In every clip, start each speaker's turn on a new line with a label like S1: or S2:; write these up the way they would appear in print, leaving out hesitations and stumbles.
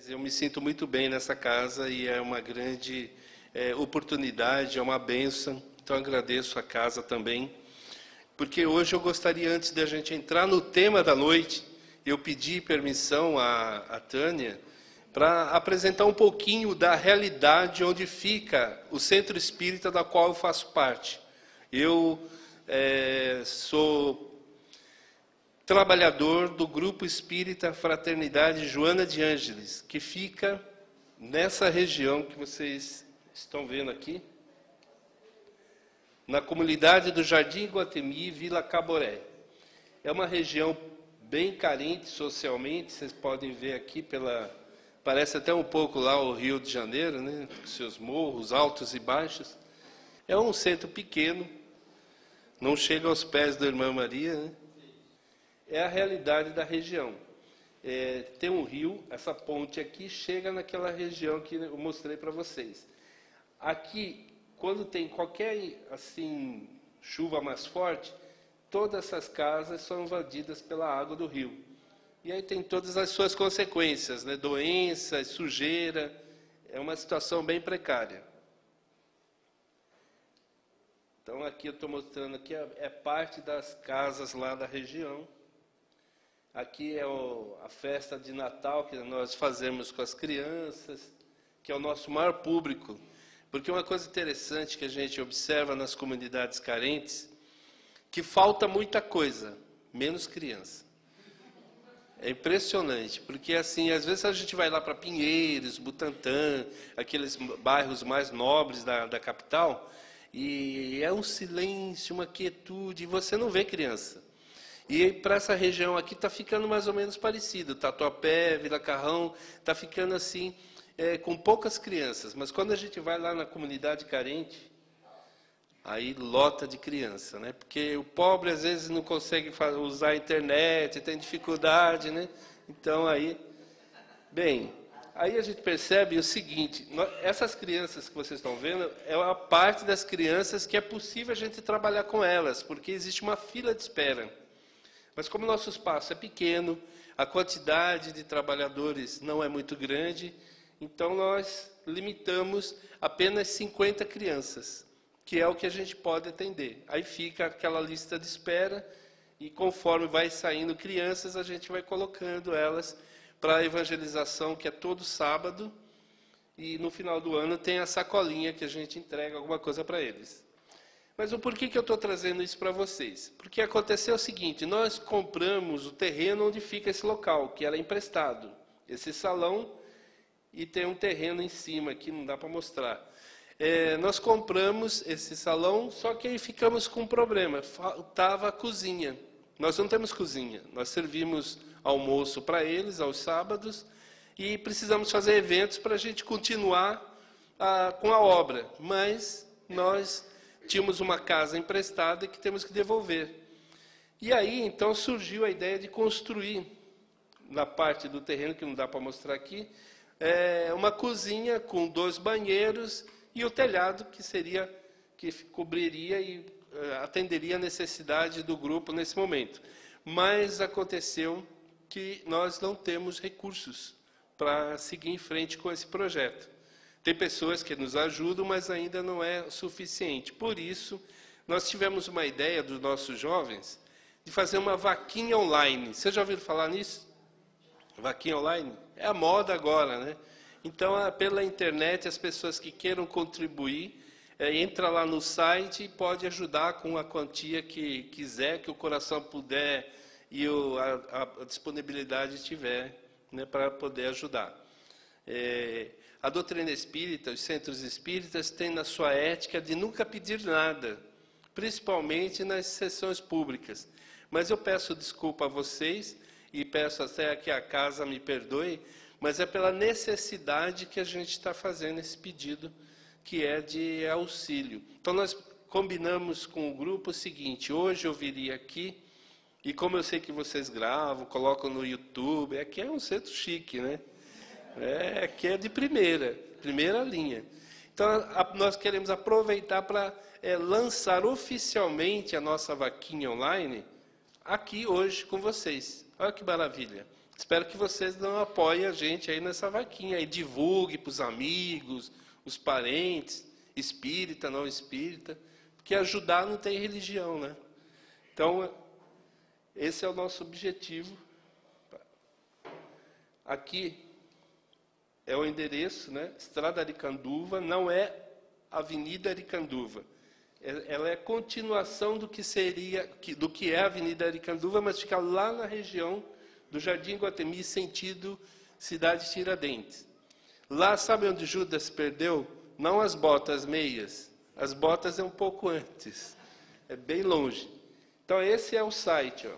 S1: Eu me sinto muito bem nessa casa e é uma grande oportunidade, é uma bênção. Então, agradeço a casa também. Porque hoje eu gostaria, antes de a gente entrar no tema da noite, eu pedi permissão à Tânia para apresentar um pouquinho da realidade onde fica o Centro Espírita da qual eu faço parte. Eu sou trabalhador do Grupo Espírita Fraternidade Joana de Ângeles, que fica nessa região que vocês estão vendo aqui, na comunidade do Jardim Iguatemi, Vila Caboré. É uma região bem carente socialmente, vocês podem ver aqui parece até um pouco lá o Rio de Janeiro, né, com seus morros altos e baixos. É um centro pequeno, não chega aos pés da Irmã Maria, né? É a realidade da região. Tem um rio, essa ponte aqui chega naquela região que eu mostrei para vocês. Aqui, quando tem qualquer assim chuva mais forte, todas essas casas são invadidas pela água do rio. E aí tem todas as suas consequências, né? Doenças, sujeira, é uma situação bem precária. Então aqui eu estou mostrando aqui é parte das casas lá da região. Aqui é a festa de Natal que nós fazemos com as crianças, que é o nosso maior público. Porque uma coisa interessante que a gente observa nas comunidades carentes, que falta muita coisa, menos criança. É impressionante, porque assim, às vezes a gente vai lá para Pinheiros, Butantã, aqueles bairros mais nobres da capital, e é um silêncio, uma quietude, e você não vê criança. E para essa região aqui está ficando mais ou menos parecido. Tatuapé, Vila Carrão, está ficando assim, com poucas crianças. Mas quando a gente vai lá na comunidade carente, aí lota de criança, né? Porque o pobre às vezes não consegue usar a internet, tem dificuldade, né? Então aí, bem, aí a gente percebe o seguinte: essas crianças que vocês estão vendo é a parte das crianças que é possível a gente trabalhar com elas, porque existe uma fila de espera. Mas como o nosso espaço é pequeno, a quantidade de trabalhadores não é muito grande, então nós limitamos apenas 50 crianças, que é o que a gente pode atender. Aí fica aquela lista de espera, e conforme vai saindo crianças, a gente vai colocando elas para a evangelização, que é todo sábado, e no final do ano tem a sacolinha que a gente entrega alguma coisa para eles. Mas o porquê que eu estou trazendo isso para vocês? Porque aconteceu o seguinte: nós compramos o terreno onde fica esse local, que era emprestado. Esse salão, e tem um terreno em cima, que não dá para mostrar. Nós compramos esse salão, só que aí ficamos com um problema, faltava a cozinha. Nós não temos cozinha, nós servimos almoço para eles aos sábados, e precisamos fazer eventos para a gente continuar com a obra. Mas nós tínhamos uma casa emprestada que temos que devolver. E aí, então, surgiu a ideia de construir, na parte do terreno, que não dá para mostrar aqui, uma cozinha com 2 banheiros e o telhado que cobriria e atenderia a necessidade do grupo nesse momento. Mas aconteceu que nós não temos recursos para seguir em frente com esse projeto. Tem pessoas que nos ajudam, mas ainda não é suficiente. Por isso, nós tivemos uma ideia dos nossos jovens de fazer uma vaquinha online. Vocês já ouviram falar nisso? Vaquinha online? É a moda agora, né? Então, pela internet, as pessoas que queiram contribuir, entra lá no site e pode ajudar com a quantia que quiser, que o coração puder e a disponibilidade tiver, né, para poder ajudar. A doutrina espírita, os centros espíritas, têm na sua ética de nunca pedir nada, principalmente nas sessões públicas. Mas eu peço desculpa a vocês, e peço até que a casa me perdoe, mas é pela necessidade que a gente está fazendo esse pedido, que é de auxílio. Então, nós combinamos com o grupo o seguinte: hoje eu viria aqui, e como eu sei que vocês gravam, colocam no YouTube, aqui é um centro chique, né? Aqui é de primeira linha. Então, nós queremos aproveitar para lançar oficialmente a nossa vaquinha online aqui hoje com vocês. Olha que maravilha. Espero que vocês não apoiem a gente aí nessa vaquinha, e divulgue para os amigos, os parentes, espírita, não espírita, porque ajudar não tem religião, né? Então, esse é o nosso objetivo. Aqui é o endereço, né? Estrada Aricanduva, não é Avenida Aricanduva. Ela é continuação do que é a Avenida Aricanduva, mas fica lá na região do Jardim Guatemi, sentido Cidade Tiradentes. Lá, sabe onde Judas perdeu? Não as botas meias. As botas é um pouco antes. É bem longe. Então, esse é o site, ó.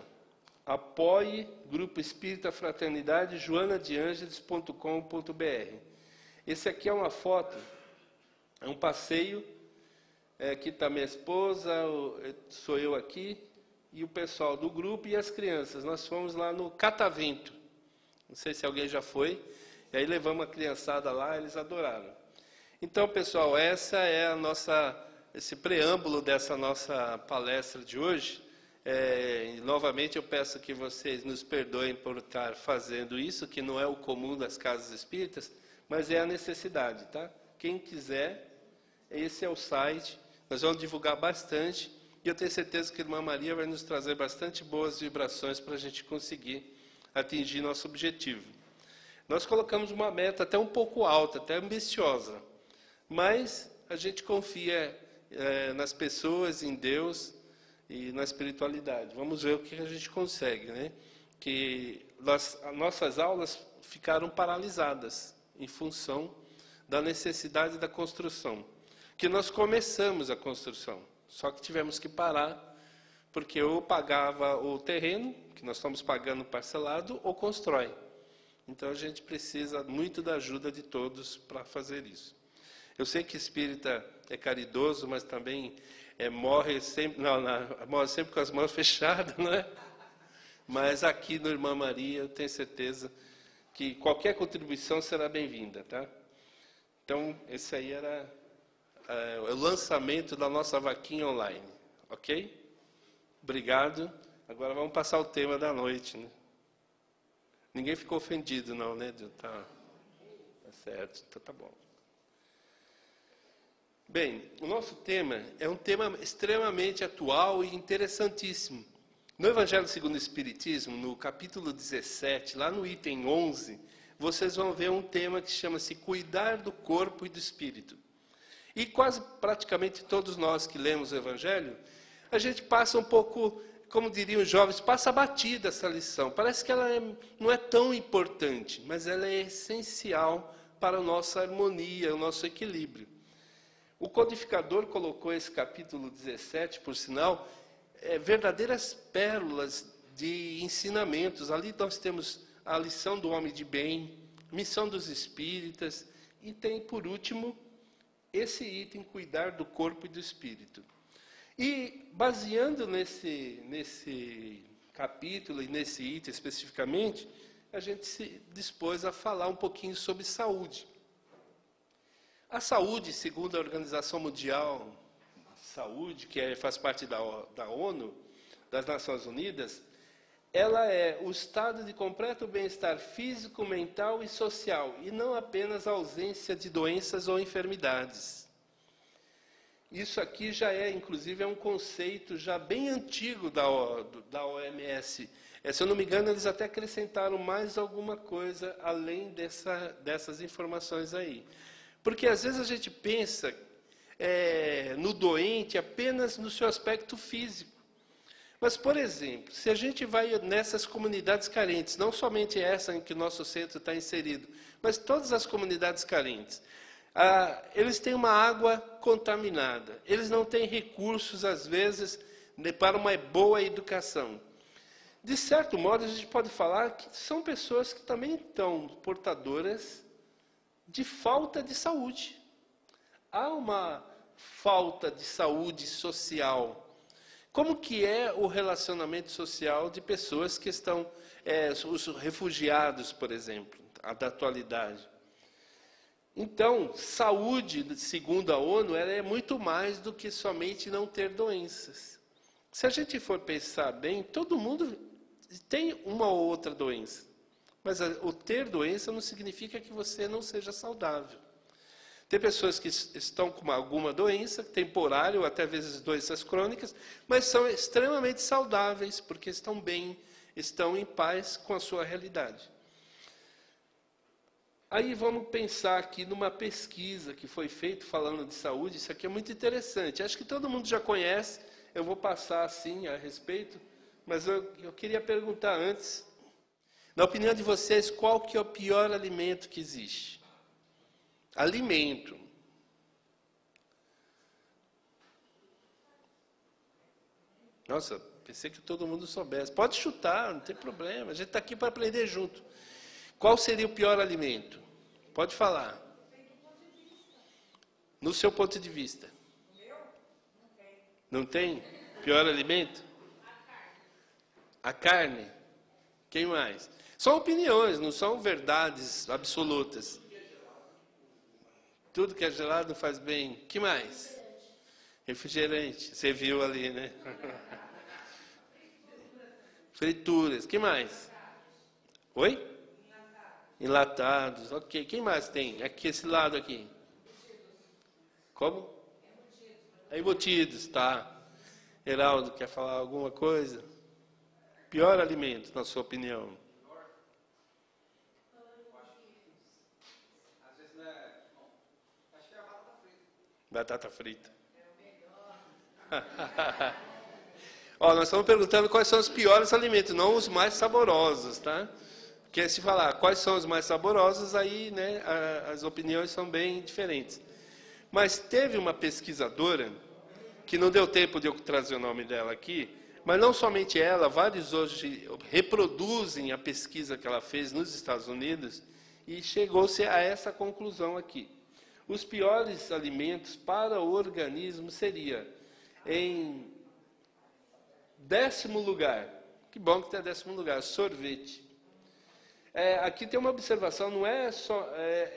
S1: Apoie Grupo Espírita Fraternidade joanadeangeles.com.br. Esse aqui é uma foto, é um passeio. Aqui está minha esposa, sou eu aqui, e o pessoal do grupo e as crianças. Nós fomos lá no Catavento. Não sei se alguém já foi. E aí levamos a criançada lá, eles adoraram. Então, pessoal, esse preâmbulo dessa nossa palestra de hoje. E, novamente, eu peço que vocês nos perdoem por estar fazendo isso, que não é o comum das casas espíritas, mas é a necessidade, tá? Quem quiser, esse é o site. Nós vamos divulgar bastante. E eu tenho certeza que a Irmã Maria vai nos trazer bastante boas vibrações para a gente conseguir atingir nosso objetivo. Nós colocamos uma meta até um pouco alta, até ambiciosa, mas a gente confia nas pessoas, em Deus e na espiritualidade. Vamos ver o que a gente consegue, né? Que nossas aulas ficaram paralisadas em função da necessidade da construção. Que nós começamos a construção, só que tivemos que parar, porque ou pagava o terreno, que nós estamos pagando parcelado, ou constrói. Então, a gente precisa muito da ajuda de todos para fazer isso. Eu sei que espírita é caridoso, mas também morre sempre com as mãos fechadas, não é? Mas aqui no Irmã Maria, eu tenho certeza que qualquer contribuição será bem-vinda, tá? Então, esse aí era o lançamento da nossa vaquinha online, ok? Obrigado. Agora vamos passar o tema da noite, né? Ninguém ficou ofendido, não, né? Tá certo, então tá bom. Bem, o nosso tema é um tema extremamente atual e interessantíssimo. No Evangelho segundo o Espiritismo, no capítulo 17, lá no item 11, vocês vão ver um tema que chama-se Cuidar do Corpo e do Espírito. E quase praticamente todos nós que lemos o Evangelho, a gente passa um pouco, como diriam os jovens, passa batida essa lição. Parece que ela não é tão importante, mas ela é essencial para a nossa harmonia, o nosso equilíbrio. O codificador colocou esse capítulo 17, por sinal, verdadeiras pérolas de ensinamentos. Ali nós temos a lição do homem de bem, missão dos espíritas, e tem, por último, esse item, cuidar do corpo e do espírito. E, baseando nesse capítulo e nesse item especificamente, a gente se dispôs a falar um pouquinho sobre saúde. A saúde, segundo a Organização Mundial de Saúde, que faz parte da ONU, das Nações Unidas, ela é o estado de completo bem-estar físico, mental e social, e não apenas a ausência de doenças ou enfermidades. Isso aqui já inclusive, um conceito já bem antigo da OMS. Se eu não me engano, eles até acrescentaram mais alguma coisa além dessas informações aí. Porque, às vezes, a gente pensa no doente apenas no seu aspecto físico. Mas, por exemplo, se a gente vai nessas comunidades carentes, não somente essa em que o nosso centro está inserido, mas todas as comunidades carentes, eles têm uma água contaminada, eles não têm recursos, às vezes, para uma boa educação. De certo modo, a gente pode falar que são pessoas que também estão portadoras de falta de saúde. Há uma falta de saúde social. Como que é o relacionamento social de pessoas que estão, os refugiados, por exemplo, da atualidade? Então, saúde, segundo a ONU, ela é muito mais do que somente não ter doenças. Se a gente for pensar bem, todo mundo tem uma ou outra doença. Mas o ter doença não significa que você não seja saudável. Tem pessoas que estão com alguma doença, temporária ou até vezes doenças crônicas, mas são extremamente saudáveis, porque estão bem, estão em paz com a sua realidade. Aí vamos pensar aqui numa pesquisa que foi feita falando de saúde. Isso aqui é muito interessante. Acho que todo mundo já conhece, eu vou passar assim a respeito, mas eu queria perguntar antes, na opinião de vocês, qual que é o pior alimento que existe? Alimento. Nossa, pensei que todo mundo soubesse. Pode chutar, não tem problema. A gente está aqui para aprender junto. Qual seria o pior alimento? Pode falar. No seu ponto de vista. Não tem? Pior alimento? A carne. Quem mais? São opiniões, não são verdades absolutas. Tudo que é gelado faz bem. Que mais? Refrigerante. Você viu ali, né? Frituras. Que mais? Oi? Enlatados. Ok. Quem mais tem? Aqui, esse lado aqui. Como? Embutidos, tá. Heraldo, quer falar alguma coisa? Pior alimento, na sua opinião? Batata frita. Ó, nós estamos perguntando quais são os piores alimentos, não os mais saborosos, tá? Porque se falar quais são os mais saborosos, aí, né, as opiniões são bem diferentes. Mas teve uma pesquisadora, que não deu tempo de eu trazer o nome dela aqui, mas não somente ela, vários hoje reproduzem a pesquisa que ela fez nos Estados Unidos, e chegou-se a essa conclusão aqui. Os piores alimentos para o organismo seria, em 10º lugar, que bom que tem 10º lugar, sorvete. Aqui tem uma observação, não é só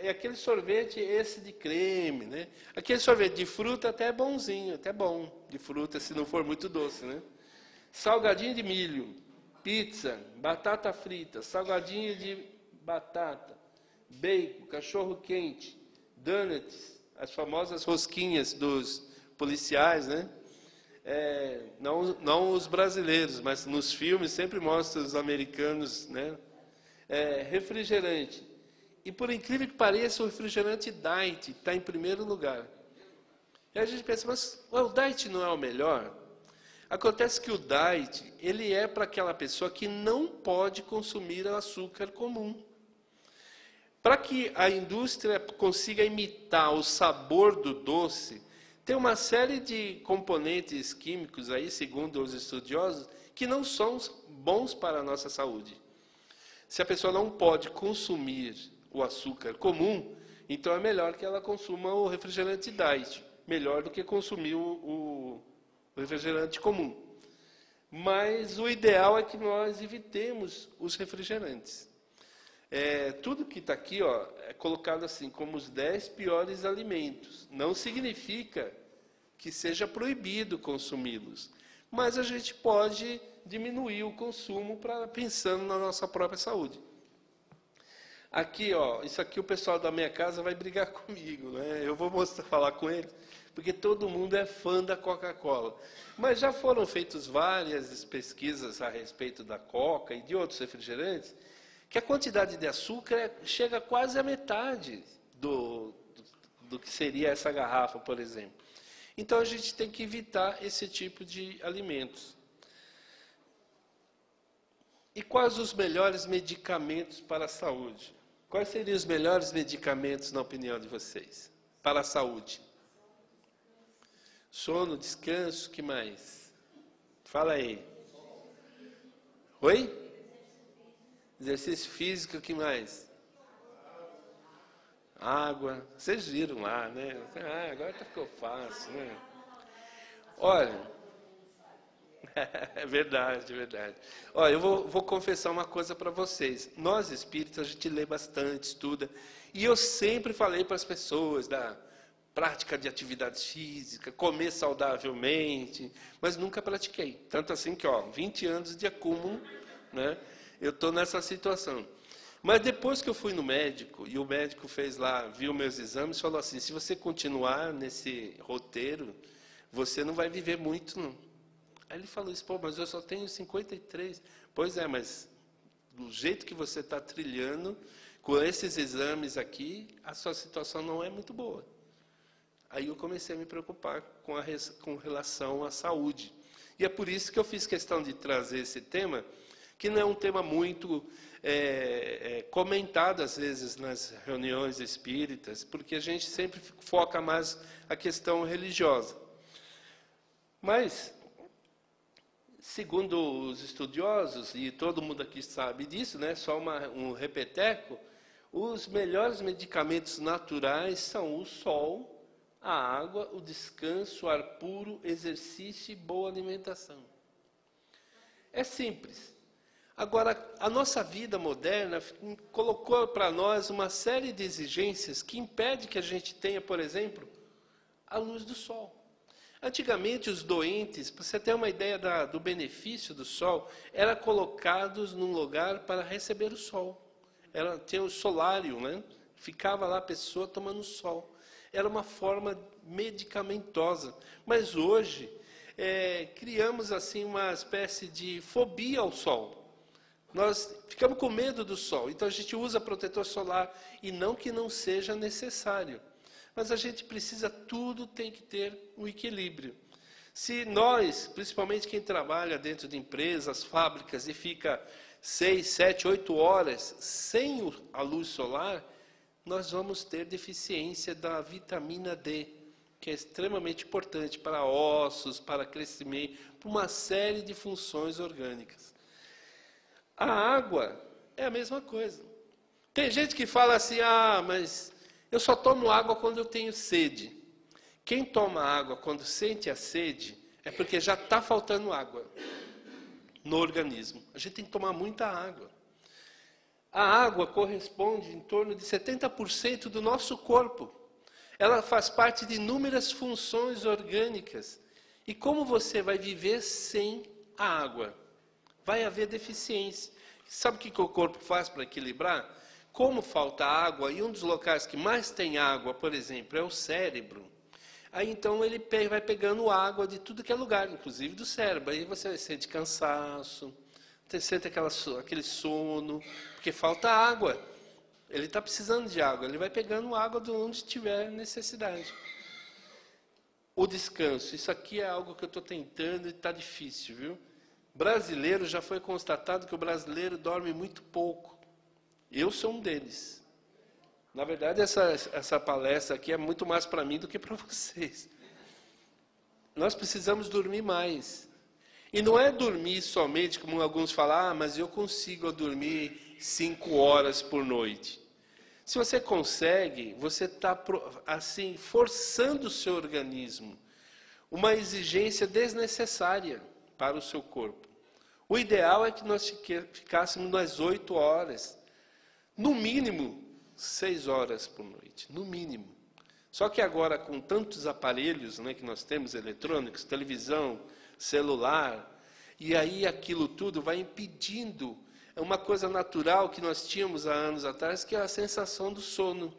S1: aquele sorvete esse de creme, né? Aquele sorvete de fruta até é bonzinho, até bom, de fruta, se não for muito doce, né? Salgadinho de milho, pizza, batata frita, salgadinho de batata, bacon, cachorro quente, donuts, as famosas rosquinhas dos policiais, né? Não os brasileiros, mas nos filmes sempre mostra os americanos, né? Refrigerante. E por incrível que pareça, o refrigerante Diet está em primeiro lugar. E a gente pensa, mas o Diet não é o melhor? Acontece que o Diet, ele é para aquela pessoa que não pode consumir açúcar comum. Para que a indústria consiga imitar o sabor do doce, tem uma série de componentes químicos aí, segundo os estudiosos, que não são bons para a nossa saúde. Se a pessoa não pode consumir o açúcar comum, então é melhor que ela consuma o refrigerante Diet, melhor do que consumir o refrigerante comum. Mas o ideal é que nós evitemos os refrigerantes. Tudo que está aqui, ó, é colocado assim, como os 10 piores alimentos. Não significa que seja proibido consumi-los, mas a gente pode diminuir o consumo pensando na nossa própria saúde. Aqui, ó, isso aqui o pessoal da minha casa vai brigar comigo, né? Eu vou falar com eles, porque todo mundo é fã da Coca-Cola. Mas já foram feitas várias pesquisas a respeito da Coca e de outros refrigerantes, que a quantidade de açúcar chega quase à metade do que seria essa garrafa, por exemplo. Então, a gente tem que evitar esse tipo de alimentos. E quais os melhores medicamentos para a saúde? Quais seriam os melhores medicamentos, na opinião de vocês, para a saúde? Sono, descanso, o que mais? Fala aí. Oi? Exercício físico, o que mais? Água. Vocês viram lá, né? Agora ficou fácil, né? Olha... É verdade, é verdade. Olha, eu vou confessar uma coisa para vocês. Nós, espíritas, a gente lê bastante, estuda. E eu sempre falei para as pessoas da prática de atividades físicas, comer saudavelmente, mas nunca pratiquei. Tanto assim que, 20 anos de acúmulo, né, eu estou nessa situação. Mas depois que eu fui no médico, e o médico fez lá, viu meus exames, falou assim, se você continuar nesse roteiro, você não vai viver muito, não. Aí ele falou isso, pô, mas eu só tenho 53. Pois é, mas do jeito que você está trilhando, com esses exames aqui, a sua situação não é muito boa. Aí eu comecei a me preocupar com relação à saúde. E é por isso que eu fiz questão de trazer esse tema, que não é um tema muito comentado, às vezes, nas reuniões espíritas, porque a gente sempre foca mais a questão religiosa. Mas, segundo os estudiosos, e todo mundo aqui sabe disso, né, só um repeteco, os melhores medicamentos naturais são o sol, a água, o descanso, o ar puro, exercício e boa alimentação. É simples. Agora, a nossa vida moderna colocou para nós uma série de exigências que impede que a gente tenha, por exemplo, a luz do sol. Antigamente, os doentes, para você ter uma ideia do benefício do sol, eram colocados num lugar para receber o sol. Tinha o solário, né? Ficava lá a pessoa tomando sol. Era uma forma medicamentosa. Mas hoje, criamos assim uma espécie de fobia ao sol. Nós ficamos com medo do sol. Então, a gente usa protetor solar. E não que não seja necessário. Mas a gente precisa, tudo tem que ter um equilíbrio. Se nós, principalmente quem trabalha dentro de empresas, fábricas, e fica 6, 7, 8 horas sem a luz solar, nós vamos ter deficiência da vitamina D, que é extremamente importante para ossos, para crescimento, para uma série de funções orgânicas. A água é a mesma coisa. Tem gente que fala assim, mas eu só tomo água quando eu tenho sede. Quem toma água quando sente a sede é porque já está faltando água no organismo. A gente tem que tomar muita água. A água corresponde em torno de 70% do nosso corpo. Ela faz parte de inúmeras funções orgânicas. E como você vai viver sem a água? Vai haver deficiência. Sabe o que o corpo faz para equilibrar? Como falta água, e um dos locais que mais tem água, por exemplo, é o cérebro. Aí então ele vai pegando água de tudo que é lugar, inclusive do cérebro. Aí você sente cansaço, você sente aquele sono, porque falta água. Ele está precisando de água, ele vai pegando água de onde tiver necessidade. O descanso, isso aqui é algo que eu estou tentando e está difícil, viu? Brasileiro, já foi constatado que o brasileiro dorme muito pouco. Eu sou um deles. Na verdade, essa palestra aqui é muito mais para mim do que para vocês. Nós precisamos dormir mais. E não é dormir somente, como alguns falam, mas eu consigo dormir 5 horas por noite. Se você consegue, você está assim, forçando o seu organismo. Uma exigência desnecessária para o seu corpo. O ideal é que nós ficássemos nas 8 horas. No mínimo, 6 horas por noite. No mínimo. Só que agora, com tantos aparelhos, né, que nós temos, eletrônicos, televisão, celular, e aí aquilo tudo vai impedindo uma coisa natural que nós tínhamos há anos atrás, que é a sensação do sono.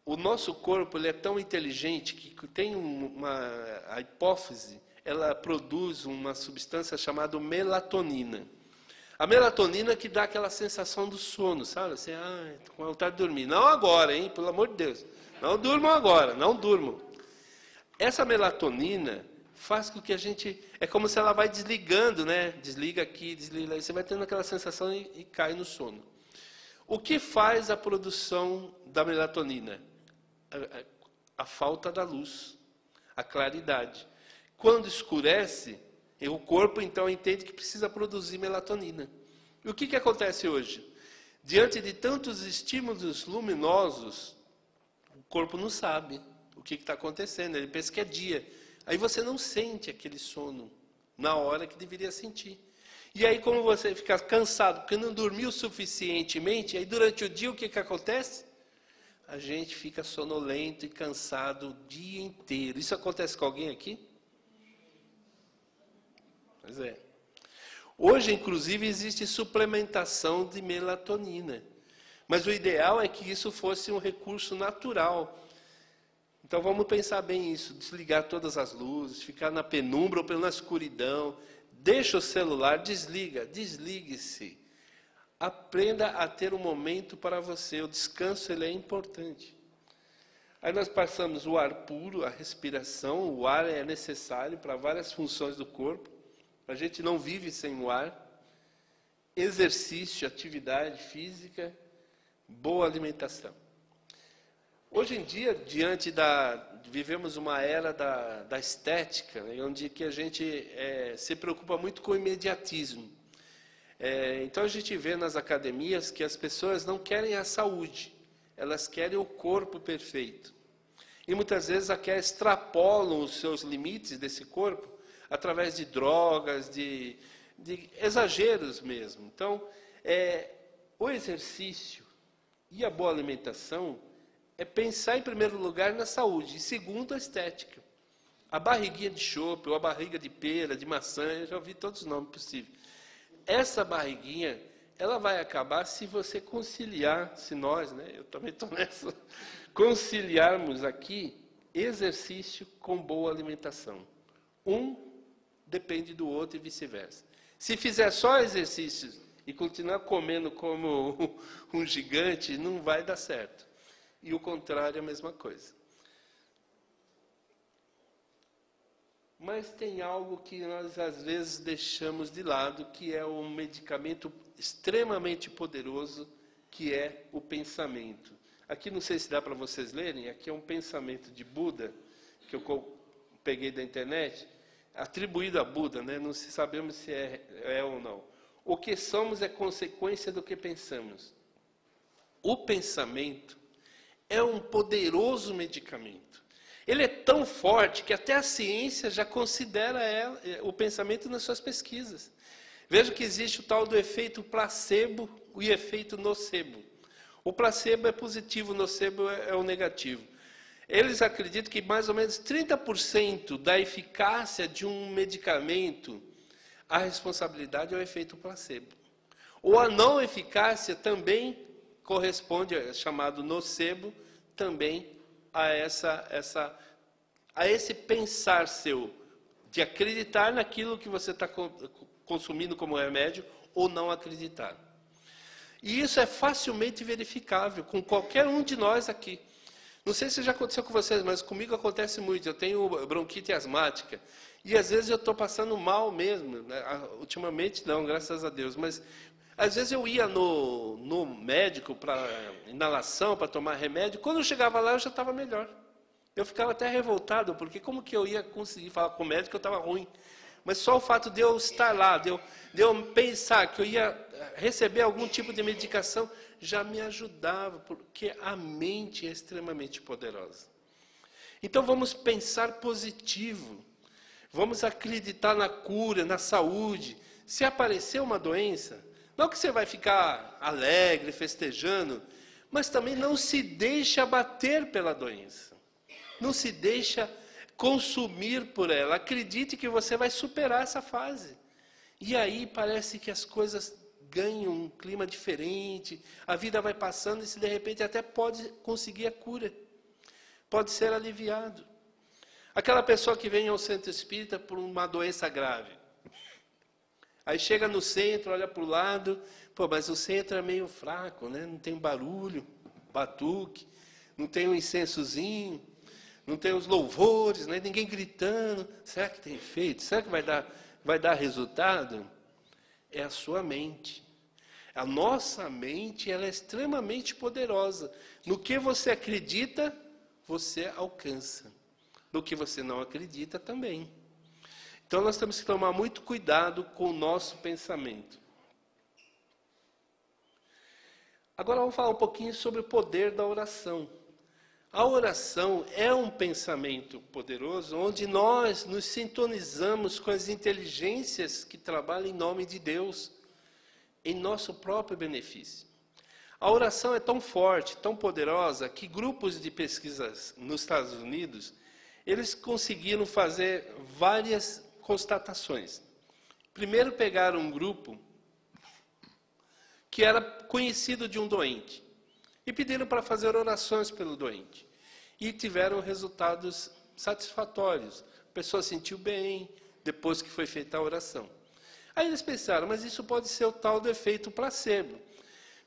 S1: O nosso corpo ele é tão inteligente que tem a hipófise, ela produz uma substância chamada melatonina. A melatonina que dá aquela sensação do sono, sabe? Assim, estou com vontade de dormir. Não agora, hein? Pelo amor de Deus. Não durmam agora, não durmam. Essa melatonina faz com que a gente... É como se ela vai desligando, né? Desliga aqui, desliga lá. Você vai tendo aquela sensação e cai no sono. O que faz a produção da melatonina? A falta da luz, a claridade. Quando escurece, o corpo, então, entende que precisa produzir melatonina. E o que acontece hoje? Diante de tantos estímulos luminosos, o corpo não sabe o que está acontecendo. Ele pensa que é dia. Aí você não sente aquele sono na hora que deveria sentir. E aí, como você fica cansado, porque não dormiu suficientemente, aí durante o dia o que acontece? A gente fica sonolento e cansado o dia inteiro. Isso acontece com alguém aqui? Pois é. Hoje, inclusive, existe suplementação de melatonina. Mas o ideal é que isso fosse um recurso natural. Então vamos pensar bem isso, desligar todas as luzes, ficar na penumbra ou na escuridão. Deixa o celular, desligue-se. Aprenda a ter um momento para você. O descanso ele é importante. Aí nós passamos o ar puro, a respiração. O ar é necessário para várias funções do corpo. A gente não vive sem o ar. Exercício, atividade física, boa alimentação. Hoje em dia, vivemos uma era da estética, né, onde que a gente se preocupa muito com o imediatismo. Então a gente vê nas academias que as pessoas não querem a saúde, elas querem o corpo perfeito. E muitas vezes extrapolam os seus limites desse corpo através de drogas, de exageros mesmo. Então, o exercício e a boa alimentação é pensar em primeiro lugar na saúde, e segundo a estética. A barriguinha de chope, ou a barriga de pera, de maçã, eu já ouvi todos os nomes possíveis. Essa barriguinha, ela vai acabar se você conciliar, se nós, né, eu também estou nessa, conciliarmos aqui exercício com boa alimentação. Um depende do outro e vice-versa. Se fizer só exercícios e continuar comendo como um gigante, não vai dar certo. E o contrário é a mesma coisa. Mas tem algo que nós às vezes deixamos de lado, que é um medicamento extremamente poderoso, que é o pensamento. Aqui não sei se dá para vocês lerem, aqui é um pensamento de Buda, que eu peguei da internet, atribuído a Buda, né? Não sabemos se é ou não. O que somos é consequência do que pensamos. O pensamento é um poderoso medicamento. Ele é tão forte que até a ciência já considera o pensamento nas suas pesquisas. Veja que existe o tal do efeito placebo e efeito nocebo. O placebo é positivo, o nocebo é o negativo. Eles acreditam que mais ou menos 30% da eficácia de um medicamento, a responsabilidade é o efeito placebo. Ou a não eficácia também corresponde, chamado nocebo, também a esse pensar seu, de acreditar naquilo que você está consumindo como remédio, ou não acreditar. E isso é facilmente verificável com qualquer um de nós aqui. Não sei se já aconteceu com vocês, mas comigo acontece muito. Eu tenho bronquite asmática. E às vezes eu estou passando mal mesmo. Ultimamente não, graças a Deus. Mas às vezes eu ia no médico para inalação, para tomar remédio. Quando eu chegava lá, eu já estava melhor. Eu ficava até revoltado, porque como que eu ia conseguir falar com o médico que eu estava ruim? Mas só o fato de eu estar lá, de eu pensar que eu ia receber algum tipo de medicação, já me ajudava, porque a mente é extremamente poderosa. Então vamos pensar positivo, vamos acreditar na cura, na saúde. Se aparecer uma doença, não que você vai ficar alegre, festejando, mas também não se deixe abater pela doença. Não se deixa consumir por ela. Acredite que você vai superar essa fase. E aí parece que as coisas ganham um clima diferente, a vida vai passando e se de repente até pode conseguir a cura. Pode ser aliviado. Aquela pessoa que vem ao centro espírita por uma doença grave. Aí chega no centro, olha para o lado, mas o centro é meio fraco, né? Não tem barulho, batuque, não tem um incensozinho, não tem os louvores, né? Ninguém gritando. Será que tem efeito? Será que vai dar resultado? É a sua mente. A nossa mente ela é extremamente poderosa. No que você acredita, você alcança. No que você não acredita, também. Então, nós temos que tomar muito cuidado com o nosso pensamento. Agora, vamos falar um pouquinho sobre o poder da oração. A oração é um pensamento poderoso, onde nós nos sintonizamos com as inteligências que trabalham em nome de Deus, em nosso próprio benefício. A oração é tão forte, tão poderosa, que grupos de pesquisas nos Estados Unidos, eles conseguiram fazer várias constatações. Primeiro pegaram um grupo que era conhecido de um doente e pediram para fazer orações pelo doente. E tiveram resultados satisfatórios. A pessoa sentiu bem depois que foi feita a oração. Aí eles pensaram, mas isso pode ser o tal do efeito placebo.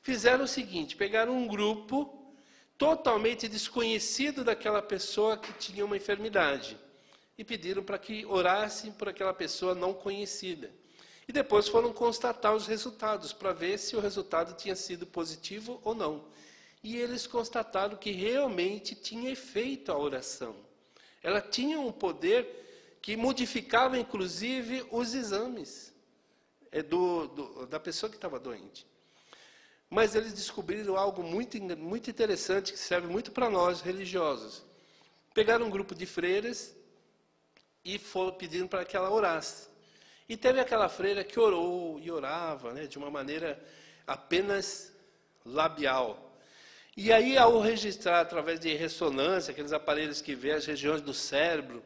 S1: Fizeram o seguinte, pegaram um grupo totalmente desconhecido daquela pessoa que tinha uma enfermidade e pediram para que orassem por aquela pessoa não conhecida. E depois foram constatar os resultados, para ver se o resultado tinha sido positivo ou não. E eles constataram que realmente tinha efeito a oração. Ela tinha um poder que modificava, inclusive, os exames da pessoa que estava doente. Mas eles descobriram algo muito interessante, que serve muito para nós, religiosos. Pegaram um grupo de freiras e foram pedindo para que ela orasse. E teve aquela freira que orou e orava, né, de uma maneira apenas labial. E aí, ao registrar, através de ressonância, aqueles aparelhos que vê as regiões do cérebro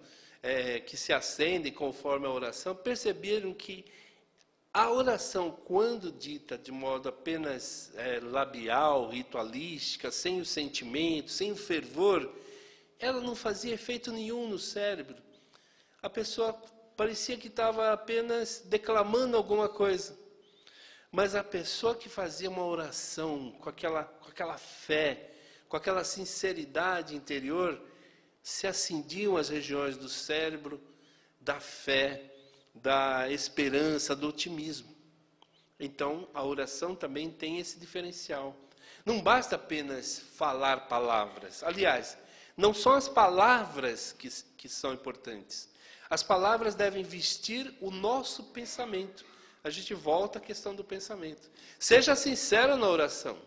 S1: que se acendem conforme a oração, perceberam que a oração, quando dita de modo apenas labial, ritualística, sem o sentimento, sem o fervor, ela não fazia efeito nenhum no cérebro. A pessoa parecia que estava apenas declamando alguma coisa. Mas a pessoa que fazia uma oração com aquela fé, com aquela sinceridade interior, se acendiam as regiões do cérebro da fé, da esperança, do otimismo. Então, a oração também tem esse diferencial. Não basta apenas falar palavras. Aliás, não são as palavras que são importantes. As palavras devem vestir o nosso pensamento. A gente volta à questão do pensamento. Seja sincero na oração.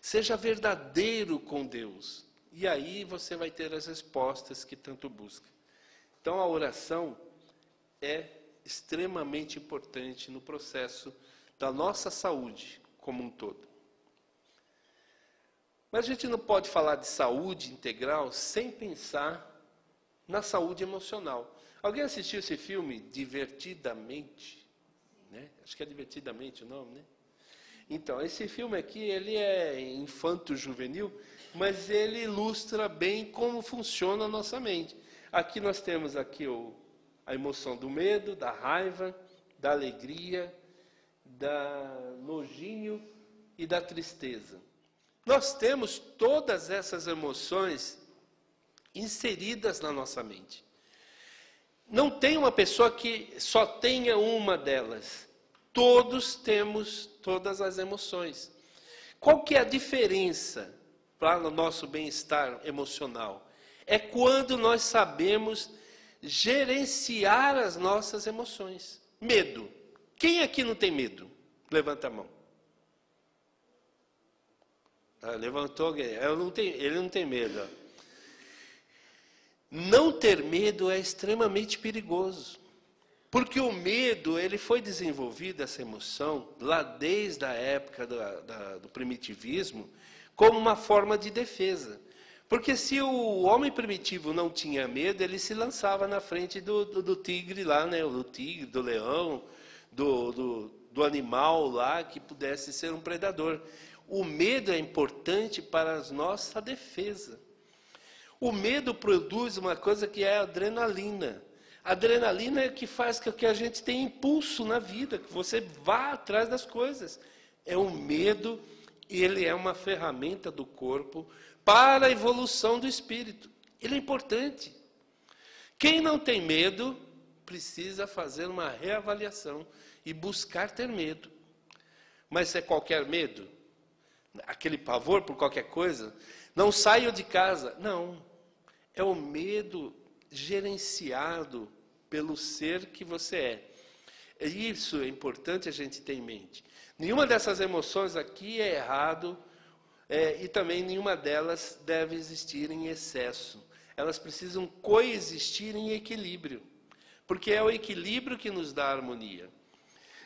S1: Seja verdadeiro com Deus. E aí você vai ter as respostas que tanto busca. Então, a oração é extremamente importante no processo da nossa saúde como um todo. Mas a gente não pode falar de saúde integral sem pensar na saúde emocional. Alguém assistiu esse filme Divertidamente? Né? Acho que é Divertidamente o nome, né? Então, esse filme aqui, ele é infanto-juvenil, mas ele ilustra bem como funciona a nossa mente. Aqui nós temos aqui a emoção do medo, da raiva, da alegria, da nojinho e da tristeza. Nós temos todas essas emoções inseridas na nossa mente. Não tem uma pessoa que só tenha uma delas. Todos temos todas as emoções. Qual que é a diferença para o nosso bem-estar emocional? É quando nós sabemos gerenciar as nossas emoções. Medo. Quem aqui não tem medo? Levanta a mão. Levantou alguém. Ele não tem medo. Não ter medo é extremamente perigoso. Porque o medo, ele foi desenvolvido, essa emoção, lá desde a época do primitivismo, como uma forma de defesa. Porque se o homem primitivo não tinha medo, ele se lançava na frente do tigre lá, né? Do tigre, do leão, do animal lá que pudesse ser um predador. O medo é importante para a nossa defesa. O medo produz uma coisa que é a adrenalina. A adrenalina é que faz com que a gente tenha impulso na vida, que você vá atrás das coisas. É o medo, ele é uma ferramenta do corpo para a evolução do espírito. Ele é importante. Quem não tem medo precisa fazer uma reavaliação e buscar ter medo. Mas é qualquer medo? Aquele pavor por qualquer coisa? Não saio de casa. Não. É o medo gerenciado pelo ser que você é. Isso é importante a gente ter em mente. Nenhuma dessas emoções aqui é errado e também nenhuma delas deve existir em excesso. Elas precisam coexistir em equilíbrio, porque é o equilíbrio que nos dá a harmonia.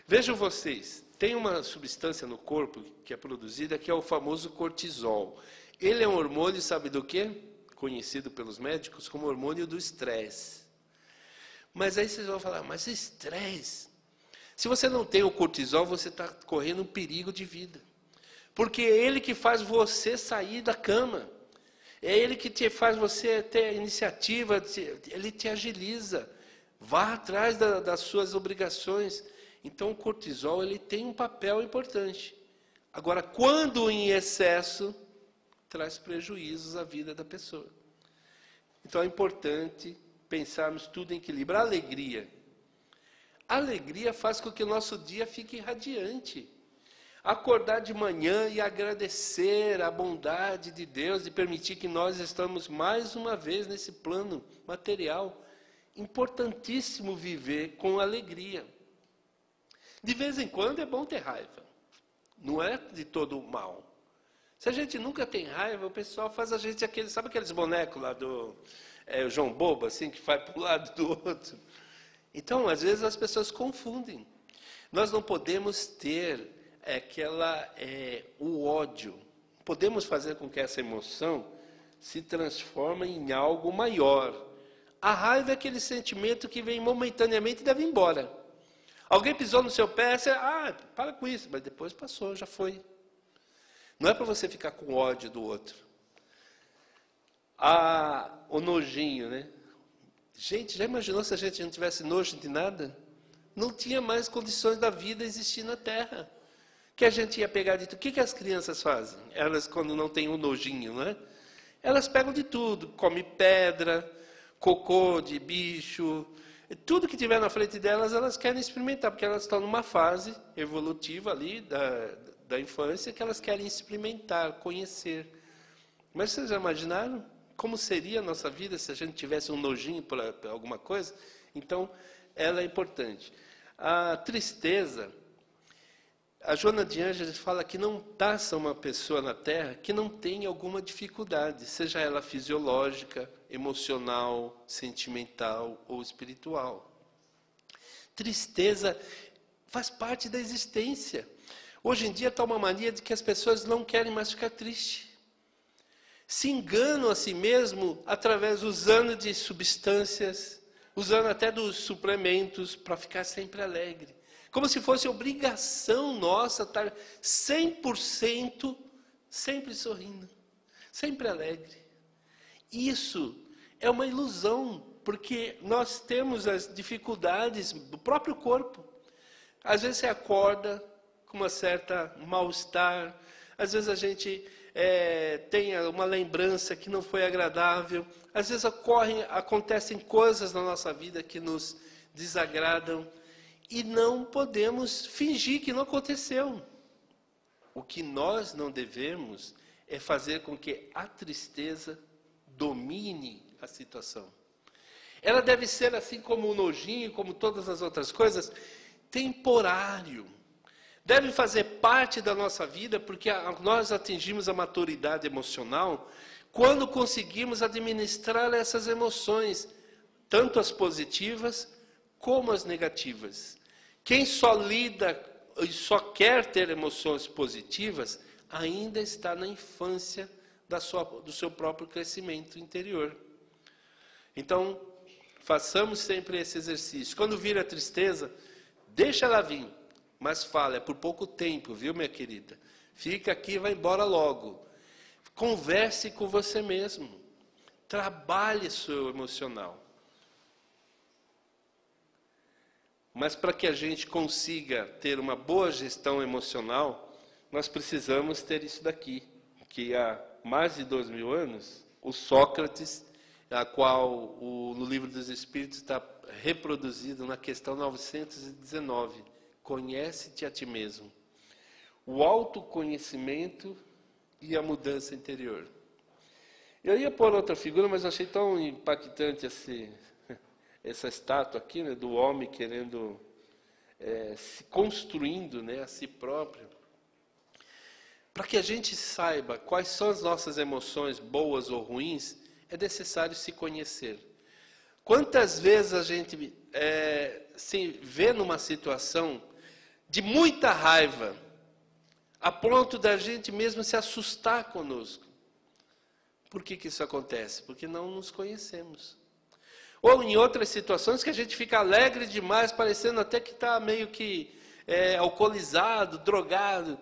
S1: Vejam vocês, tem uma substância no corpo que é produzida que é o famoso cortisol. Ele é um hormônio, sabe do quê? Conhecido pelos médicos como hormônio do estresse. Mas aí vocês vão falar, mas estresse? Se você não tem o cortisol, você está correndo um perigo de vida. Porque é ele que faz você sair da cama. É ele que faz você ter iniciativa, ele te agiliza. Vá atrás das suas obrigações. Então, o cortisol ele tem um papel importante. Agora, quando em excesso, traz prejuízos à vida da pessoa. Então, é importante pensarmos tudo em equilíbrio. A alegria faz com que o nosso dia fique radiante. Acordar de manhã e agradecer a bondade de Deus, de permitir que nós estamos mais uma vez nesse plano material. Importantíssimo viver com alegria. De vez em quando é bom ter raiva. Não é de todo mal. Se a gente nunca tem raiva, o pessoal faz a gente sabe aqueles bonecos lá do o João Bobo, assim, que vai para um lado do outro. Então, às vezes as pessoas confundem. Nós não podemos ter o ódio. Podemos fazer com que essa emoção se transforme em algo maior. A raiva é aquele sentimento que vem momentaneamente e deve ir embora. Alguém pisou no seu pé, você, para com isso, mas depois passou, já foi. Não é para você ficar com ódio do outro. O nojinho, né? Gente, já imaginou se a gente não tivesse nojo de nada? Não tinha mais condições da vida existir na Terra. Que a gente ia pegar de tudo. O que as crianças fazem? Elas, quando não tem um nojinho, né? Elas pegam de tudo. Comem pedra, cocô de bicho. Tudo que tiver na frente delas, elas querem experimentar. Porque elas estão numa fase evolutiva ali da infância que elas querem experimentar, conhecer. Mas vocês já imaginaram como seria a nossa vida se a gente tivesse um nojinho por alguma coisa? Então, ela é importante. A tristeza, a Joana de Ângeles fala que não taça uma pessoa na Terra que não tenha alguma dificuldade, seja ela fisiológica, emocional, sentimental ou espiritual. Tristeza faz parte da existência. Hoje em dia está uma mania de que as pessoas não querem mais ficar tristes. Se enganam a si mesmo usando de substâncias, usando até dos suplementos para ficar sempre alegre. Como se fosse obrigação nossa estar 100% sempre sorrindo, sempre alegre. Isso é uma ilusão, porque nós temos as dificuldades do próprio corpo. Às vezes você acorda com uma certa mal-estar, às vezes a gente tem uma lembrança que não foi agradável, às vezes acontecem coisas na nossa vida que nos desagradam e não podemos fingir que não aconteceu. O que nós não devemos é fazer com que a tristeza domine a situação. Ela deve ser, assim como o nojinho, como todas as outras coisas, temporário. Deve fazer parte da nossa vida, porque nós atingimos a maturidade emocional quando conseguimos administrar essas emoções, tanto as positivas como as negativas. Quem só lida e só quer ter emoções positivas, ainda está na infância do seu próprio crescimento interior. Então, façamos sempre esse exercício. Quando vir a tristeza, deixa ela vir. Mas fala, é por pouco tempo, viu, minha querida? Fica aqui e vai embora logo. Converse com você mesmo. Trabalhe seu emocional. Mas para que a gente consiga ter uma boa gestão emocional, nós precisamos ter isso daqui, que há mais de 2000 anos, o Sócrates, a qual no Livro dos Espíritos está reproduzido na questão 919. Conhece-te a ti mesmo. O autoconhecimento e a mudança interior. Eu ia pôr outra figura, mas achei tão impactante essa estátua aqui, né, do homem querendo se construindo, né, a si próprio. Para que a gente saiba quais são as nossas emoções, boas ou ruins, é necessário se conhecer. Quantas vezes a gente se vê numa situação de muita raiva, a ponto da gente mesmo se assustar conosco. Por que isso acontece? Porque não nos conhecemos. Ou em outras situações que a gente fica alegre demais, parecendo até que está meio que alcoolizado, drogado.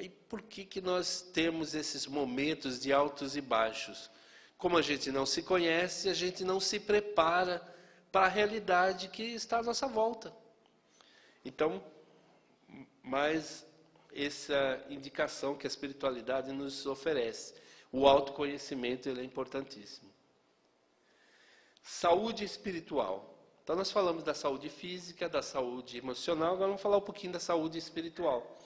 S1: E por que nós temos esses momentos de altos e baixos? Como a gente não se conhece, a gente não se prepara para a realidade que está à nossa volta. Então, mais essa indicação que a espiritualidade nos oferece. O autoconhecimento, ele é importantíssimo. Saúde espiritual. Então, nós falamos da saúde física, da saúde emocional, agora vamos falar um pouquinho da saúde espiritual.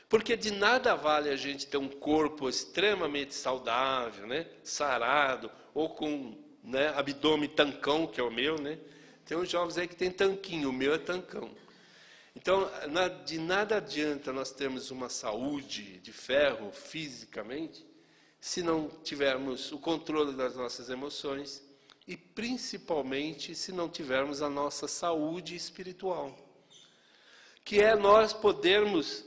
S1: Porque de nada vale a gente ter um corpo extremamente saudável, né, sarado, ou com, né, abdômen tancão, que é o meu, né? Tem uns jovens aí que tem tanquinho, o meu é tancão. Então, de nada adianta nós termos uma saúde de ferro fisicamente, se não tivermos o controle das nossas emoções e, principalmente, se não tivermos a nossa saúde espiritual, que é nós podermos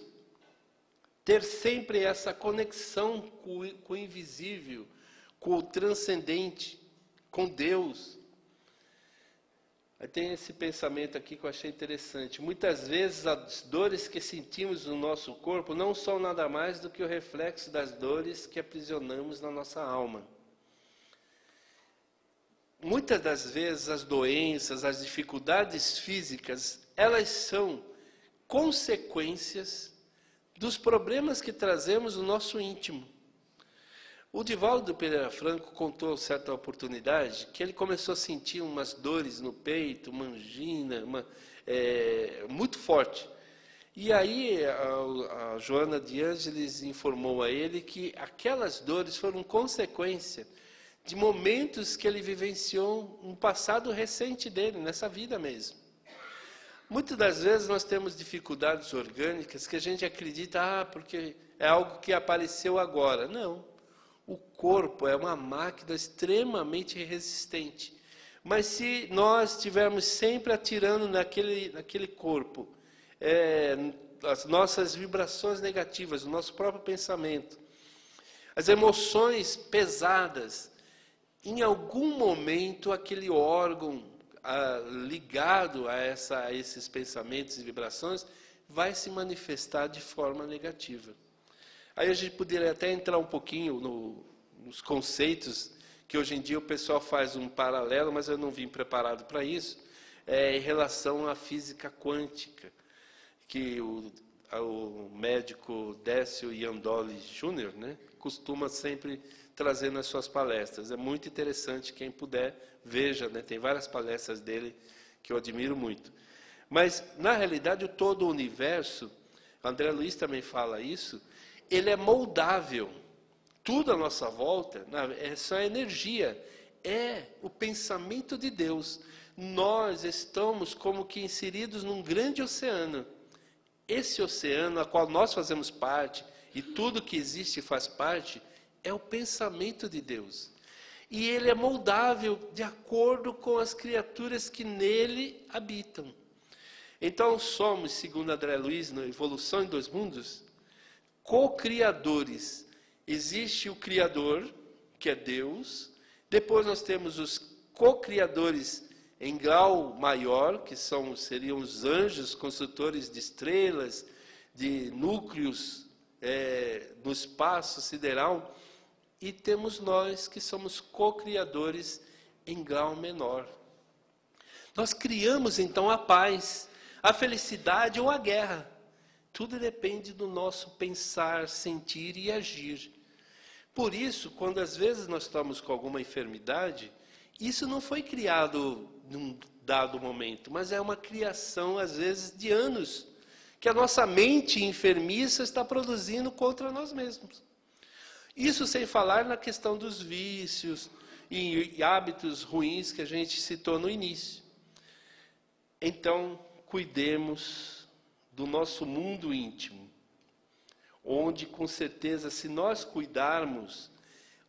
S1: ter sempre essa conexão com o invisível, com o transcendente, com Deus. Aí tem esse pensamento aqui que eu achei interessante. Muitas vezes as dores que sentimos no nosso corpo não são nada mais do que o reflexo das dores que aprisionamos na nossa alma. Muitas das vezes as doenças, as dificuldades físicas, elas são consequências dos problemas que trazemos no nosso íntimo. O Divaldo Pereira Franco contou, certa oportunidade, que ele começou a sentir umas dores no peito, uma angina, muito forte. E aí a Joana de Ângeles informou a ele que aquelas dores foram consequência de momentos que ele vivenciou no passado recente dele, nessa vida mesmo. Muitas das vezes nós temos dificuldades orgânicas que a gente acredita, porque é algo que apareceu agora. Não. O corpo é uma máquina extremamente resistente. Mas se nós estivermos sempre atirando naquele corpo as nossas vibrações negativas, o nosso próprio pensamento, as emoções pesadas, em algum momento aquele órgão ligado a esses pensamentos e vibrações vai se manifestar de forma negativa. Aí a gente poderia até entrar um pouquinho nos conceitos, que hoje em dia o pessoal faz um paralelo, mas eu não vim preparado para isso, em relação à física quântica, que o médico Décio Iandoli Jr., né, costuma sempre trazer nas suas palestras. É muito interessante, quem puder, veja, né, tem várias palestras dele que eu admiro muito. Mas, na realidade, todo o universo, André Luiz também fala isso, ele é moldável. Tudo à nossa volta é só energia, é o pensamento de Deus. Nós estamos como que inseridos num grande oceano. Esse oceano, a qual nós fazemos parte, e tudo que existe faz parte, é o pensamento de Deus. E ele é moldável de acordo com as criaturas que nele habitam. Então somos, segundo André Luiz, na Evolução em Dois Mundos, co-criadores. Existe o Criador, que é Deus. Depois nós temos os co-criadores em grau maior, que seriam os anjos, construtores de estrelas, de núcleos no espaço sideral. E temos nós, que somos co-criadores em grau menor. Nós criamos, então, a paz, a felicidade ou a guerra. Tudo depende do nosso pensar, sentir e agir. Por isso, quando às vezes nós estamos com alguma enfermidade, isso não foi criado num dado momento, mas é uma criação, às vezes, de anos, que a nossa mente enfermiça está produzindo contra nós mesmos. Isso sem falar na questão dos vícios e hábitos ruins que a gente citou no início. Então, cuidemos do nosso mundo íntimo, onde, com certeza, se nós cuidarmos,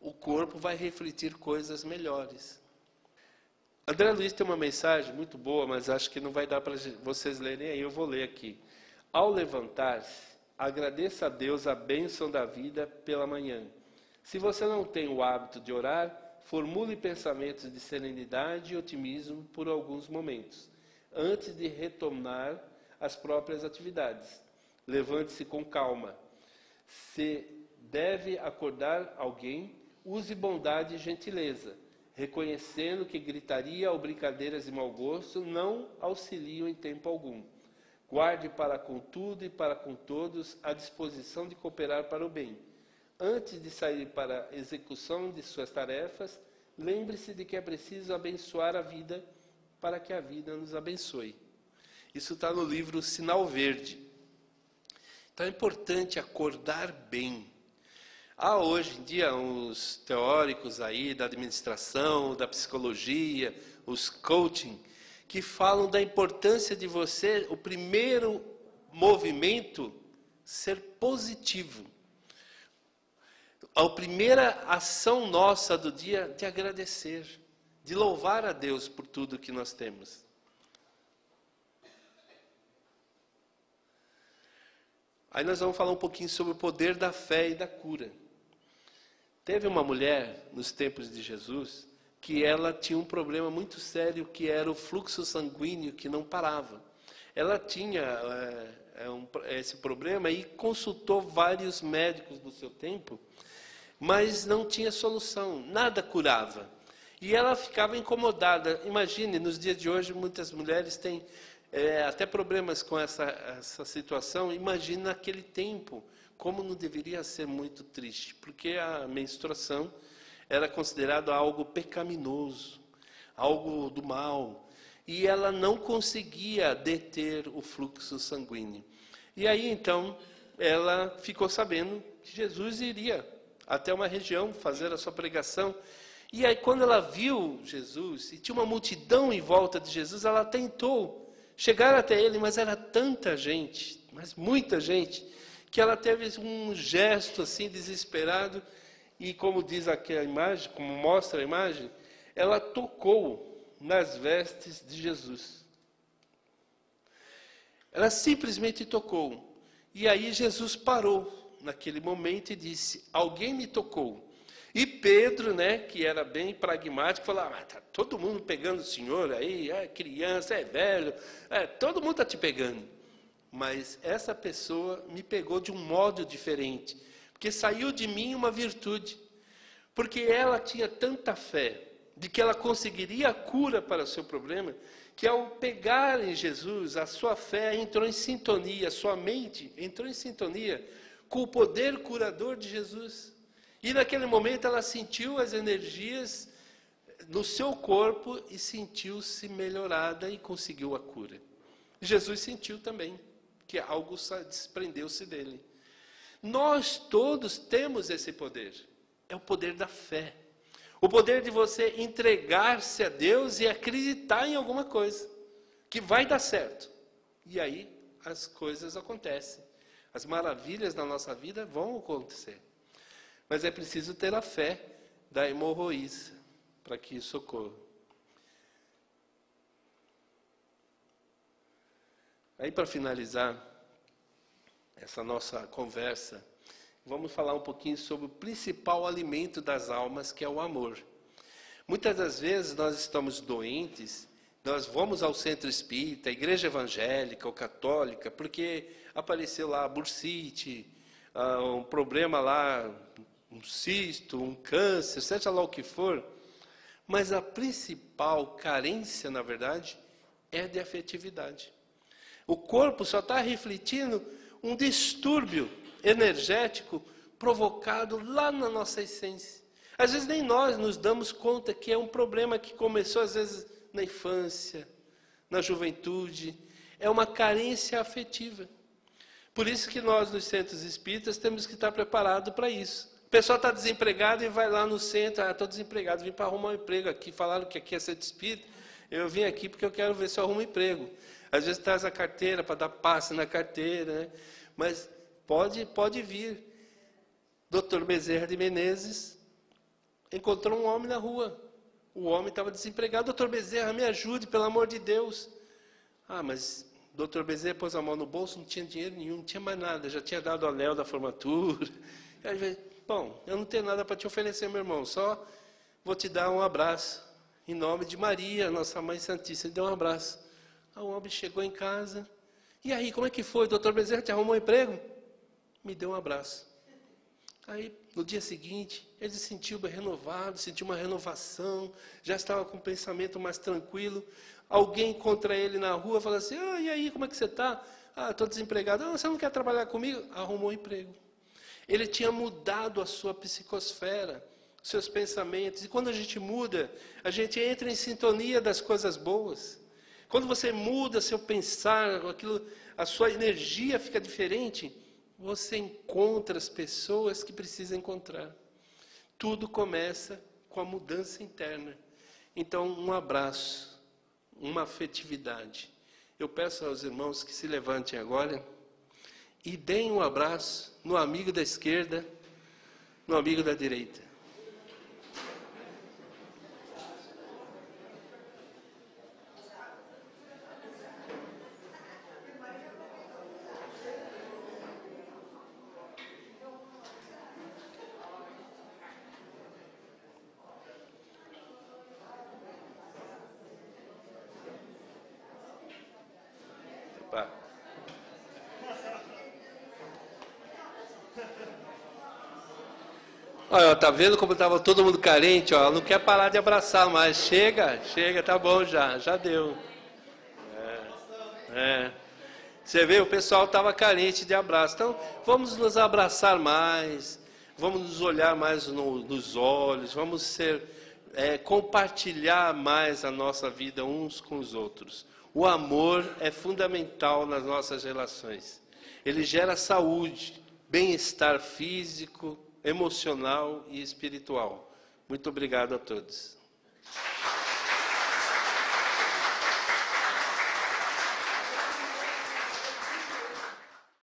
S1: o corpo vai refletir coisas melhores. André Luiz tem uma mensagem muito boa, mas acho que não vai dar para vocês lerem aí, eu vou ler aqui. Ao levantar-se, agradeça a Deus a bênção da vida pela manhã. Se você não tem o hábito de orar, formule pensamentos de serenidade e otimismo por alguns momentos, antes de retomar as próprias atividades. Levante-se com calma. Se deve acordar alguém, use bondade e gentileza, reconhecendo que gritaria ou brincadeiras de mau gosto não auxiliam em tempo algum. Guarde para com tudo e para com todos a disposição de cooperar para o bem. Antes de sair para a execução de suas tarefas, lembre-se de que é preciso abençoar a vida para que a vida nos abençoe. Isso está no livro Sinal Verde. Então é importante acordar bem. Há hoje em dia uns teóricos aí da administração, da psicologia, os coaching, que falam da importância de você, o primeiro movimento, ser positivo. A primeira ação nossa do dia de agradecer, de louvar a Deus por tudo que nós temos. Aí nós vamos falar um pouquinho sobre o poder da fé e da cura. Teve uma mulher, nos tempos de Jesus, que ela tinha um problema muito sério, que era o fluxo sanguíneo que não parava. Ela tinha esse problema e consultou vários médicos do seu tempo, mas não tinha solução, nada curava. E ela ficava incomodada. Imagine, nos dias de hoje, muitas mulheres têm até problemas com essa situação. Imagine naquele tempo, como não deveria ser muito triste, porque a menstruação era considerado algo pecaminoso, algo do mal, e ela não conseguia deter o fluxo sanguíneo. E aí, então, ela ficou sabendo que Jesus iria até uma região fazer a sua pregação. E aí, quando ela viu Jesus, e tinha uma multidão em volta de Jesus, ela tentou chegar até ele, mas era tanta gente, mas muita gente, que ela teve um gesto assim desesperado, e como diz aqui a imagem, como mostra a imagem, ela tocou nas vestes de Jesus. Ela simplesmente tocou. E aí Jesus parou naquele momento e disse: alguém me tocou. E Pedro, que era bem pragmático, falou: tá todo mundo pegando o senhor aí, é criança, é velho, todo mundo está te pegando. Mas essa pessoa me pegou de um modo diferente, porque saiu de mim uma virtude, porque ela tinha tanta fé de que ela conseguiria a cura para o seu problema, que ao pegar em Jesus, a sua fé entrou em sintonia, a sua mente entrou em sintonia com o poder curador de Jesus. E naquele momento ela sentiu as energias no seu corpo e sentiu-se melhorada e conseguiu a cura. Jesus sentiu também que algo desprendeu-se dele. Nós todos temos esse poder. É o poder da fé. O poder de você entregar-se a Deus e acreditar em alguma coisa, que vai dar certo. E aí as coisas acontecem. As maravilhas na nossa vida vão acontecer. Mas é preciso ter a fé da hemorroísa para que isso ocorra. Aí, para finalizar essa nossa conversa, vamos falar um pouquinho sobre o principal alimento das almas, que é o amor. Muitas das vezes nós estamos doentes, nós vamos ao centro espírita, a igreja evangélica ou católica, porque apareceu lá a bursite, um problema lá, um cisto, um câncer, seja lá o que for. Mas a principal carência, na verdade, é de afetividade. O corpo só está refletindo um distúrbio energético provocado lá na nossa essência. Às vezes nem nós nos damos conta que é um problema que começou às vezes na infância, na juventude. É uma carência afetiva. Por isso que nós, nos centros espíritas, temos que estar preparados para isso. O pessoal está desempregado e vai lá no centro: estou desempregado, vim para arrumar um emprego aqui. Falaram que aqui é centro espírita, eu vim aqui porque eu quero ver se eu arrumo um emprego. Às vezes traz a carteira para dar passe na carteira, mas pode vir. Dr. Bezerra de Menezes encontrou um homem na rua. O homem estava desempregado. Dr. Bezerra, me ajude, pelo amor de Deus. Mas Dr. Bezerra pôs a mão no bolso, não tinha dinheiro nenhum, não tinha mais nada, já tinha dado o anel da formatura. Aí, bom, eu não tenho nada para te oferecer, meu irmão, só vou te dar um abraço. Em nome de Maria, nossa Mãe Santíssima, deu um abraço. O homem chegou em casa E aí, como é que foi? Doutor Bezerra, te arrumou um emprego? Me deu um abraço. Aí, no dia seguinte, ele se sentiu renovado, sentiu uma renovação, já estava com o pensamento mais tranquilo. Alguém encontra ele na rua, fala assim, e aí, como é que você está? Estou desempregado. Você não quer trabalhar comigo? Arrumou um emprego. Ele tinha mudado a sua psicosfera, seus pensamentos. E quando a gente muda, a gente entra em sintonia das coisas boas. Quando você muda seu pensar, a sua energia fica diferente, você encontra as pessoas que precisa encontrar. Tudo começa com a mudança interna. Então, um abraço, uma afetividade. Eu peço aos irmãos que se levantem agora e deem um abraço no amigo da esquerda, no amigo da direita. Olha, tá vendo como estava todo mundo carente? Ó, não quer parar de abraçar mais. Chega, tá bom já deu. Você vê, o pessoal estava carente de abraço. Então, vamos nos abraçar mais, vamos nos olhar mais nos olhos, vamos compartilhar mais a nossa vida uns com os outros. O amor é fundamental nas nossas relações. Ele gera saúde, bem-estar físico, emocional e espiritual. Muito obrigado a todos.